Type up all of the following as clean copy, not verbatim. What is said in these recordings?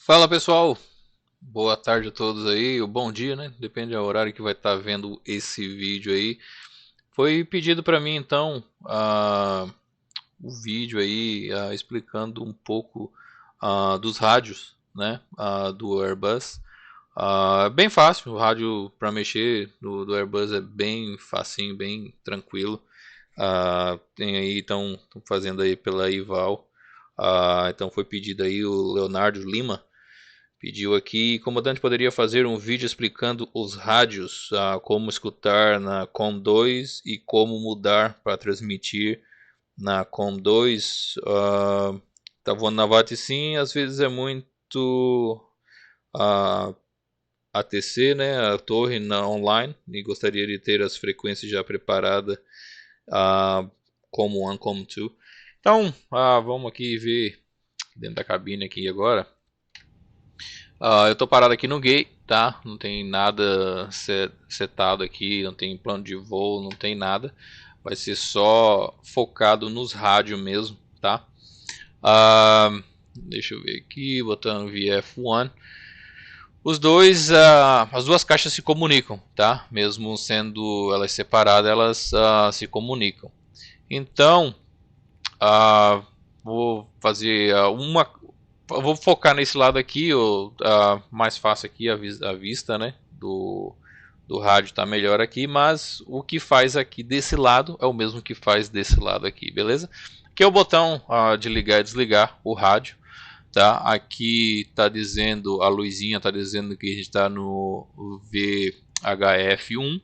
Fala pessoal, boa tarde a todos aí, ou bom dia, né? Depende do horário que vai estar vendo esse vídeo aí. Foi pedido para mim então o vídeo aí explicando um pouco dos rádios, né? Do Airbus. Bem fácil, o rádio para mexer do Airbus é bem facinho, bem tranquilo. Tem aí, estão fazendo aí pela Ival. Então foi pedido aí o Leonardo Lima. Pediu aqui, comandante, poderia fazer um vídeo explicando os rádios, como escutar na COM2 e como mudar para transmitir na COM2. Tá voando na VAT sim, às vezes é muito uh, ATC, né, a torre na online, e gostaria de ter as frequências já preparadas, uh, como 1, como 2. Então, vamos aqui ver dentro da cabine aqui agora. Eu tô parado aqui no gate, tá? Não tem nada setado aqui, não tem plano de voo, não tem nada. Vai ser só focado nos rádios mesmo, tá? Deixa eu ver aqui, botando VF1. As duas caixas se comunicam, tá? Mesmo sendo elas separadas, elas se comunicam. Então, vou fazer uma. Eu vou focar nesse lado aqui, mais fácil aqui a vista, né? Do rádio está melhor aqui, mas o que faz aqui desse lado é o mesmo que faz desse lado aqui, beleza? Aqui é o botão de ligar e desligar o rádio, tá? Aqui está dizendo, a luzinha está dizendo que a gente está no VHF1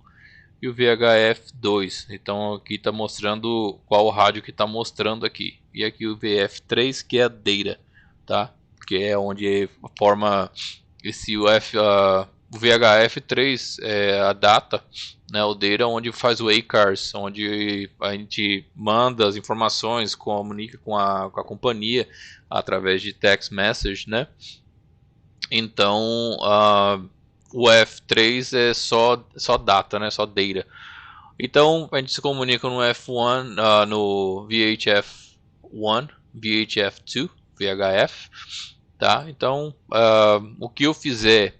e o VHF2. Então aqui está mostrando qual o rádio que está mostrando aqui. E aqui o VF3 que é a data, tá? Que é onde forma esse o VHF3 é a data, né? O data onde faz o ACARS, onde a gente manda as informações, comunica com a companhia através de text message, né? Então o F3 é só data, né? Só data. Então a gente se comunica no F1, no VHF1, VHF2, VHF, tá? Então o que eu fizer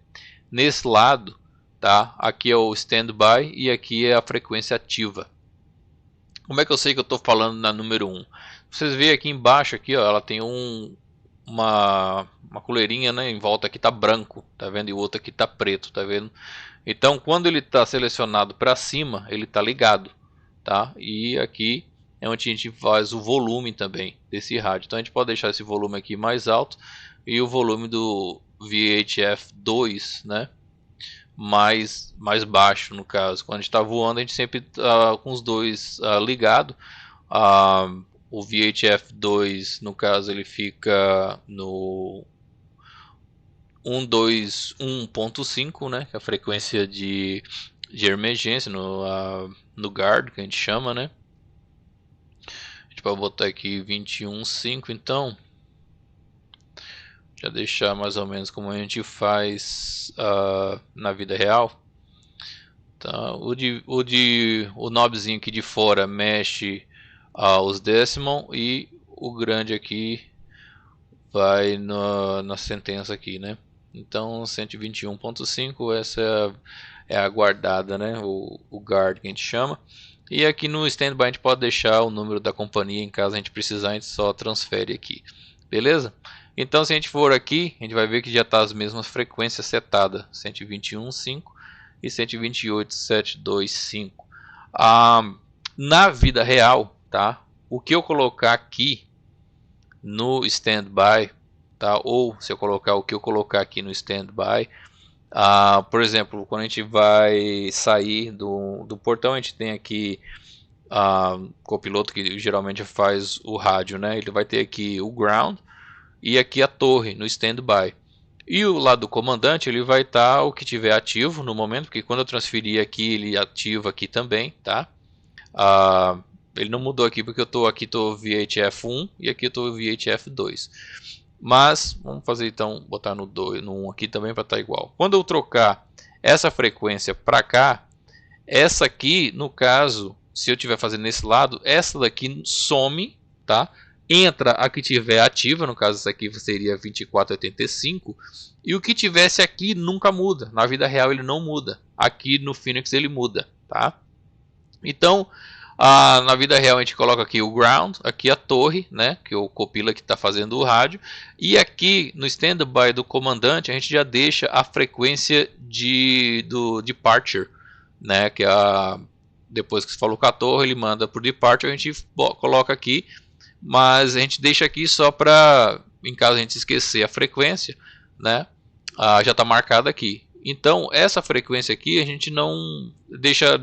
nesse lado, tá? Aqui é o standby e aqui é a frequência ativa. Como é que eu sei que eu estou falando na número 1? Vocês veem aqui embaixo aqui, ó, ela tem uma coleirinha, né? Em volta aqui tá branco, tá vendo? E o outro aqui tá preto, tá vendo? Então, quando ele está selecionado para cima, ele está ligado, tá? E aqui é onde a gente faz o volume também desse rádio. Então, a gente pode deixar esse volume aqui mais alto e o volume do VHF2, né? Mais baixo, no caso. Quando a gente está voando, a gente sempre tá com os dois ligados. O VHF2, no caso, ele fica no 121.5, né? Que é a frequência de emergência no guard, que a gente chama, né? A gente pode botar aqui 21.5, então. Já deixar mais ou menos como a gente faz na vida real. Tá? O knobzinho aqui de fora mexe os decimal e o grande aqui vai na sentença aqui, né? Então 121.5, essa é a guardada, né? O guard que a gente chama. E aqui no standby a gente pode deixar o número da companhia, em caso a gente precisar, a gente só transfere aqui. Beleza? Então se a gente for aqui, a gente vai ver que já está as mesmas frequências setadas, 121.5 e 128.725. Na vida real, tá? O que eu colocar aqui no standby, tá? Ou se eu colocar o que eu colocar aqui no standby, por exemplo, quando a gente vai sair do portão, a gente tem aqui copiloto que geralmente faz o rádio, né? Ele vai ter aqui o ground e aqui a torre no standby. E o lado do comandante, ele vai estar o que tiver ativo no momento, porque quando eu transferir aqui, ele ativa aqui também, tá? Ele não mudou aqui porque eu estou aqui, estou VHF1 e aqui eu estou VHF2. Mas vamos fazer então, botar no 2, no 1 aqui também para estar igual. Quando eu trocar essa frequência para cá, essa aqui, no caso, se eu estiver fazendo nesse lado, essa daqui some, tá? entra a que tiver ativa, no caso essa aqui seria 2485, e o que tivesse aqui nunca muda. Na vida real ele não muda, aqui no Phoenix ele muda, tá? Então, na vida real a gente coloca aqui o ground, aqui a torre, né, que é o copila que está fazendo o rádio, e aqui no standby do comandante a gente já deixa a frequência do departure, né, que é depois que você falou com a torre ele manda para o departure, a gente coloca aqui, mas a gente deixa aqui só para, em caso a gente esquecer a frequência, né, já está marcada aqui. Então essa frequência aqui a gente não deixa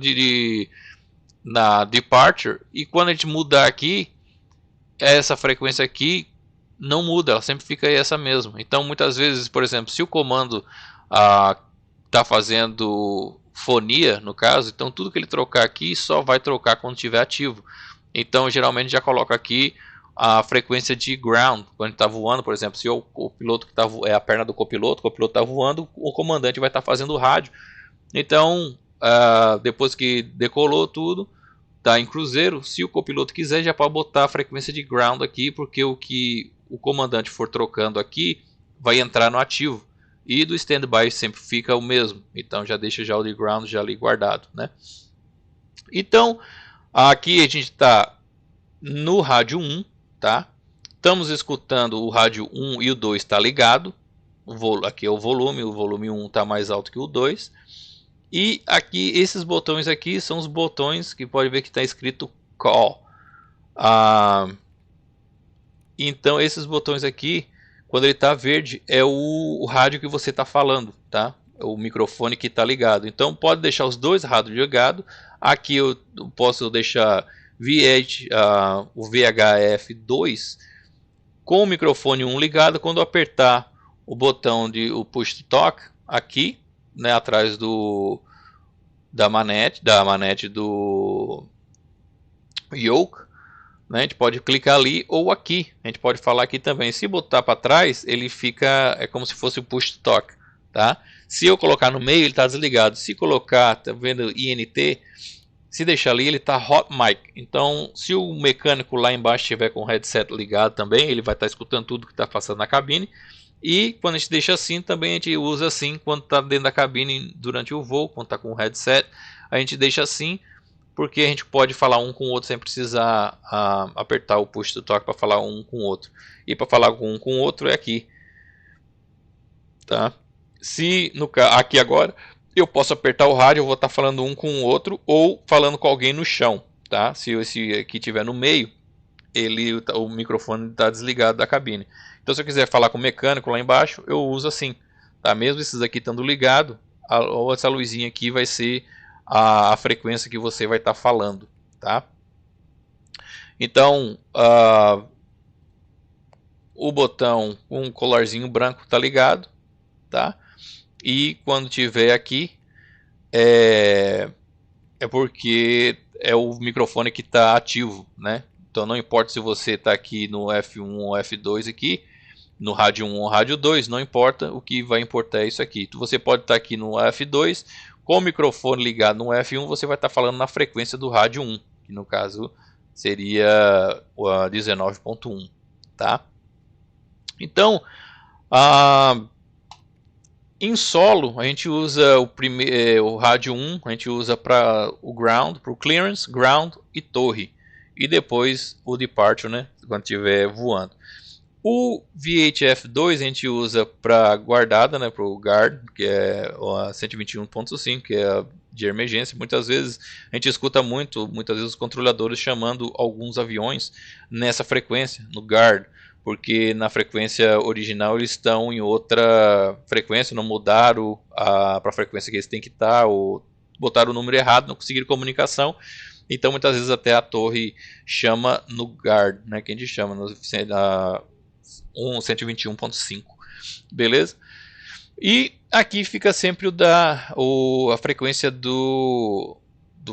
na departure, e quando a gente mudar aqui, essa frequência aqui não muda, ela sempre fica essa mesma. Então muitas vezes, por exemplo, se o comando está fazendo fonia, no caso, então tudo que ele trocar aqui só vai trocar quando estiver ativo. Então geralmente já coloca aqui a frequência de ground, quando está voando, por exemplo, se o piloto que é a perna do copiloto, o copiloto está voando, o comandante vai estar fazendo o rádio. Então depois que decolou tudo, tá em cruzeiro, se o copiloto quiser já pode botar a frequência de ground aqui, porque o que o comandante for trocando aqui vai entrar no ativo, e do standby sempre fica o mesmo, então já deixa já o de ground já ali guardado, né? Então aqui a gente está no rádio 1, tá? Estamos escutando o rádio 1 e o 2 está ligado, aqui é o volume 1 está mais alto que o 2. E aqui, esses botões aqui são os botões que pode ver que está escrito call. Então esses botões aqui, quando ele está verde, é o rádio que você está falando, tá? É o microfone que está ligado. Então pode deixar os dois rádios ligados. Aqui eu posso deixar o VHF2 com o microfone 1 ligado. Quando eu apertar o botão o push to talk aqui, né, atrás da manete do yoke, né, a gente pode clicar ali ou aqui, a gente pode falar aqui também. Se botar para trás, ele fica, é como se fosse o push to talk, tá? Se eu colocar no meio, ele está desligado. Se colocar, tá vendo INT, se deixar ali, ele está hot mic. Então, se o mecânico lá embaixo estiver com o headset ligado também, ele vai estar escutando tudo que está passando na cabine. E quando a gente deixa assim, também a gente usa assim quando está dentro da cabine durante o voo, quando está com o headset, a gente deixa assim, porque a gente pode falar um com o outro sem precisar apertar o push to talk para falar um com o outro. E para falar um com o outro é aqui, tá? Se aqui agora eu posso apertar o rádio, eu vou estar falando um com o outro ou falando com alguém no chão, tá? Se esse aqui estiver no meio, o microfone está desligado da cabine. Então se eu quiser falar com o mecânico lá embaixo, eu uso assim, tá? Mesmo esses aqui estando ligados, essa luzinha aqui vai ser a frequência que você vai estar falando, tá? Então o botão com um colarzinho branco está ligado, tá? E quando tiver aqui é porque é o microfone que está ativo, né? Então não importa se você está aqui no F1 ou F2 aqui, no rádio 1 ou rádio 2, não importa, o que vai importar é isso aqui. Você pode estar aqui no F2, com o microfone ligado no F1, você vai estar falando na frequência do rádio 1, que no caso seria a 19.1, tá? Então, em solo, a gente usa o rádio 1, a gente usa para o ground, para o clearance, ground e torre. E depois o departure, né, quando estiver voando. O VHF2 a gente usa para guardada, né, para o guard, que é a 121.5, que é a de emergência. Muitas vezes a gente escuta muitas vezes os controladores chamando alguns aviões nessa frequência, no guard, porque na frequência original eles estão em outra frequência, não mudaram para a frequência que eles têm que estar, ou botaram o número errado, não conseguiram comunicação. Então muitas vezes até a torre chama no guard, né, que a gente chama no 121.5, beleza? E aqui fica sempre a frequência do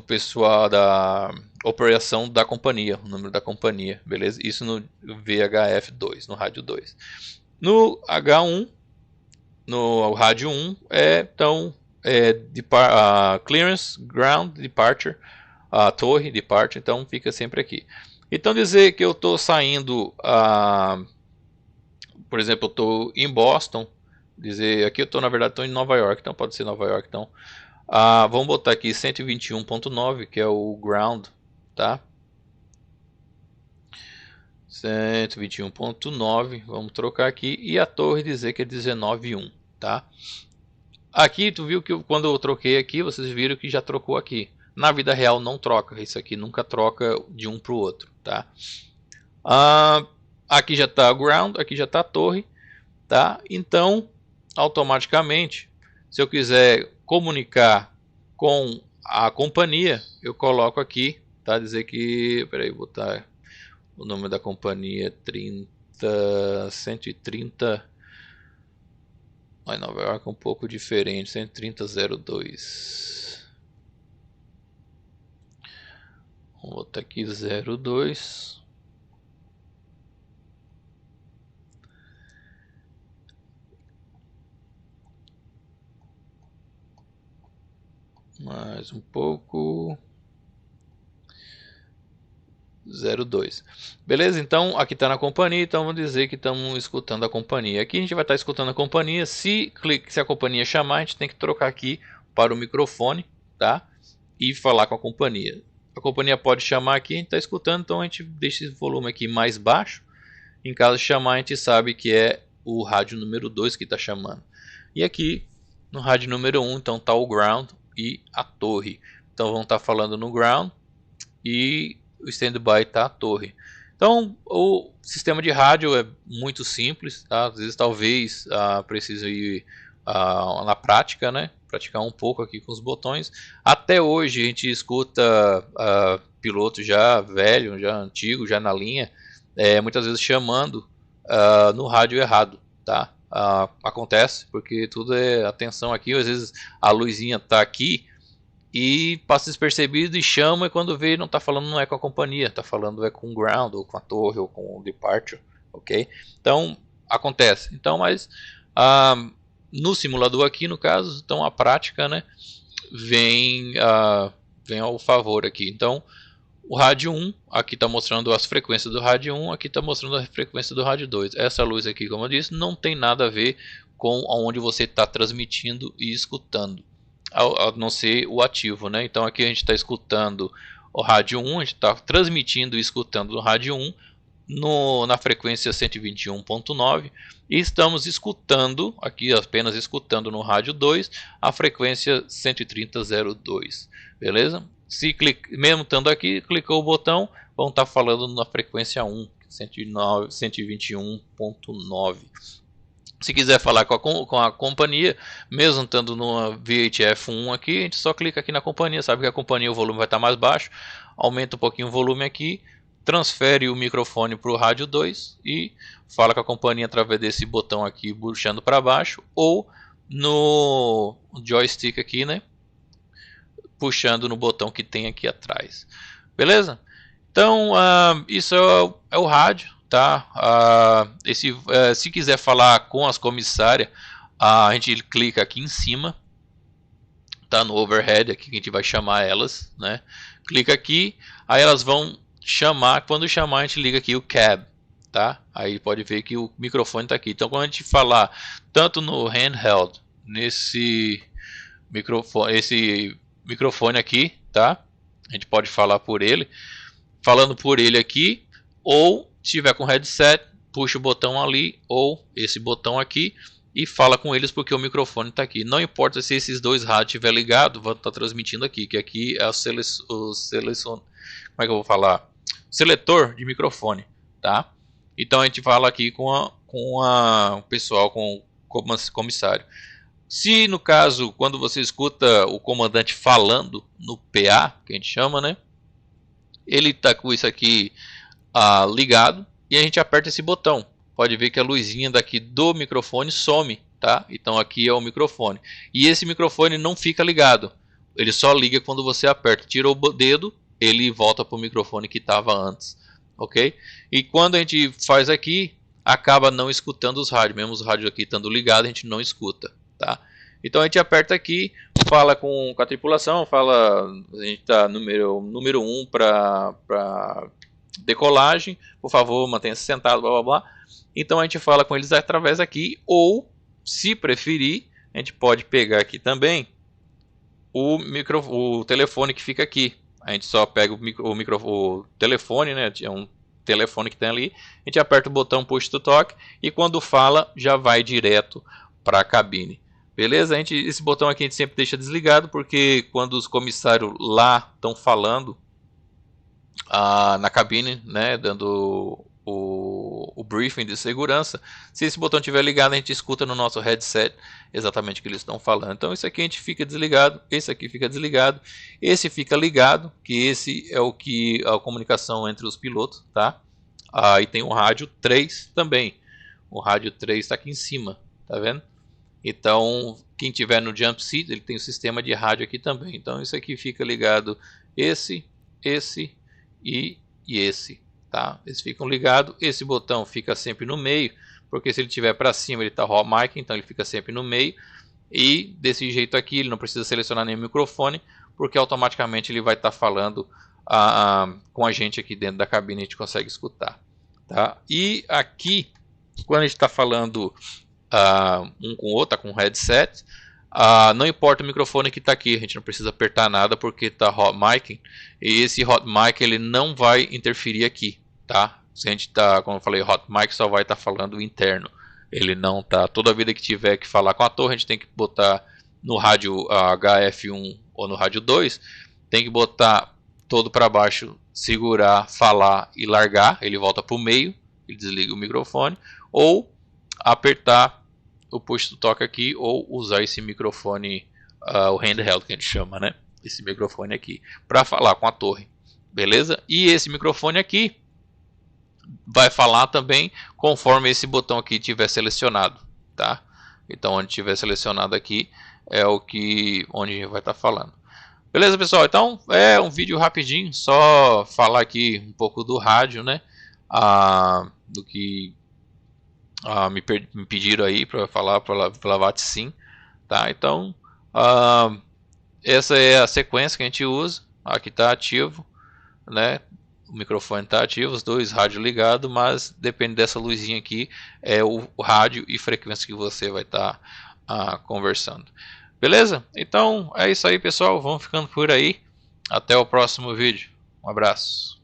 pessoal da operação da companhia, o número da companhia, beleza? Isso no VHF2, no rádio 2. No H1, no rádio 1, então clearance, ground, departure, a torre, departure, então fica sempre aqui. Então dizer que eu estou saindo, por exemplo, eu estou em Boston, dizer aqui eu estou na verdade estou em Nova York, então pode ser Nova York, então vamos botar aqui 121.9, que é o ground, tá? 121.9, vamos trocar aqui, e a torre dizer que é 19.1, tá? Aqui tu viu que quando eu troquei aqui, vocês viram que já trocou aqui. Na vida real não troca, isso aqui nunca troca de um para o outro, tá? Aqui já está o ground, aqui já está a torre, tá? Então, automaticamente, se eu quiser comunicar com a companhia, eu coloco aqui, tá? Dizer que, peraí, vou botar o nome da companhia 130, mas Nova York é um pouco diferente, 130.02. Vamos botar aqui 02. Mais um pouco. 02. Beleza? Então aqui está na companhia, então vamos dizer que estamos escutando a companhia. Aqui a gente vai estar escutando a companhia. Se a companhia chamar, a gente tem que trocar aqui para o microfone, tá? E falar com a companhia. A companhia pode chamar aqui, a gente está escutando, então a gente deixa esse volume aqui mais baixo. Em caso de chamar, a gente sabe que é o rádio número 2 que está chamando. E aqui no rádio número 1, então está o ground e a torre. Então vamos estar falando no ground e o standby está a torre. Então o sistema de rádio é muito simples, tá? Às vezes talvez precise ir na prática, né? Praticar um pouco aqui com os botões. Até hoje a gente escuta piloto já velho, já antigo, já na linha, muitas vezes chamando no rádio errado, tá? Acontece porque tudo é atenção aqui, às vezes a luzinha está aqui e passa despercebido e chama, e quando vê não está falando, não é com a companhia, está falando com o ground, ou com a torre, ou com o departure, ok? Então, acontece. Então, mas no simulador aqui, no caso, então a prática, né, vem ao favor aqui. Então, o rádio 1, aqui está mostrando as frequências do rádio 1, aqui está mostrando a frequência do rádio 2. Essa luz aqui, como eu disse, não tem nada a ver com onde você está transmitindo e escutando, a não ser o ativo, né? Então aqui a gente está escutando o rádio 1, a gente está transmitindo e escutando no rádio 1 na frequência 121.9 e estamos escutando, aqui apenas escutando no rádio 2, a frequência 130.02, beleza? Se mesmo estando aqui, clicou o botão, vão estar falando na frequência 1, 121.9. Se quiser falar com a companhia, mesmo estando numa VHF 1 aqui, a gente só clica aqui na companhia, sabe que a companhia o volume vai estar mais baixo, aumenta um pouquinho o volume aqui, transfere o microfone para o rádio 2 e fala com a companhia através desse botão aqui, puxando para baixo, ou no joystick aqui, né, puxando no botão que tem aqui atrás. Beleza? Então, isso é o rádio. Tá? Se quiser falar com as comissárias, a gente clica aqui em cima, tá? No overhead aqui que a gente vai chamar elas, né? Clica aqui, aí elas vão chamar. Quando chamar, a gente liga aqui o cab, tá? Aí pode ver que o microfone está aqui. Então, quando a gente falar tanto no handheld, esse microfone aqui, tá? A gente pode falar por ele, falando por ele aqui, ou se tiver com headset, puxa o botão ali ou esse botão aqui e fala com eles porque o microfone está aqui. Não importa se esses dois rádios estiver ligado, vai estar transmitindo aqui, que aqui é o como é que eu vou falar? Seletor de microfone, tá? Então a gente fala aqui com o pessoal, com o comissário. Se no caso, quando você escuta o comandante falando no PA, que a gente chama, né? Ele está com isso aqui ligado e a gente aperta esse botão. Pode ver que a luzinha daqui do microfone some, tá? Então aqui é o microfone. E esse microfone não fica ligado. Ele só liga quando você aperta. Tira o dedo, ele volta para o microfone que estava antes, ok? E quando a gente faz aqui, acaba não escutando os rádios. Mesmo os rádios aqui estando ligados, a gente não escuta, tá? Então a gente aperta aqui, fala com a tripulação, fala, a gente está número 1 para decolagem, por favor, mantenha-se sentado, blá blá blá. Então a gente fala com eles através aqui, ou se preferir, a gente pode pegar aqui também o telefone que fica aqui. A gente só pega o telefone, né? É um telefone que tem ali. A gente aperta o botão push to talk e quando fala já vai direto para a cabine. Beleza? Esse botão aqui a gente sempre deixa desligado porque quando os comissários lá estão falando na cabine, né, dando o briefing de segurança, se esse botão estiver ligado, a gente escuta no nosso headset exatamente o que eles estão falando. Então esse aqui a gente fica desligado, esse aqui fica desligado, esse fica ligado, que esse é o que a comunicação entre os pilotos, tá? E tem o rádio 3 também. O rádio 3 está aqui em cima, tá vendo? Então, quem tiver no jump seat, ele tem o sistema de rádio aqui também. Então, isso aqui fica ligado esse e esse, tá? Eles ficam ligados. Esse botão fica sempre no meio, porque se ele tiver para cima, ele está hot mic, então ele fica sempre no meio. E desse jeito aqui, ele não precisa selecionar nenhum microfone, porque automaticamente ele vai estar falando com a gente aqui dentro da cabine, a gente consegue escutar, tá? E aqui, quando a gente está falando um com o outro, tá com o headset, não importa o microfone que está aqui, a gente não precisa apertar nada porque está hot mic, e esse hot mic ele não vai interferir aqui, tá? Se a gente tá, como eu falei, hot mic só vai estar falando interno, ele não tá, toda vida que tiver que falar com a torre, a gente tem que botar no rádio HF1 ou no rádio 2, tem que botar todo para baixo, segurar, falar e largar, ele volta para o meio, ele desliga o microfone, ou apertar o push to talk aqui, ou usar esse microfone, o handheld que a gente chama, né? Esse microfone aqui, para falar com a torre, beleza? E esse microfone aqui vai falar também conforme esse botão aqui tiver selecionado, tá? Então, onde tiver selecionado aqui é onde a gente vai estar falando. Beleza, pessoal? Então, é um vídeo rapidinho, só falar aqui um pouco do rádio, né? Do que me pediram aí para falar pela VATSIM, tá? Então, essa é a sequência que a gente usa. Aqui está ativo, né? O microfone está ativo, os dois rádios ligados, mas depende dessa luzinha aqui, é o rádio e frequência que você vai estar conversando. Beleza? Então é isso aí, pessoal. Vamos ficando por aí. Até o próximo vídeo. Um abraço.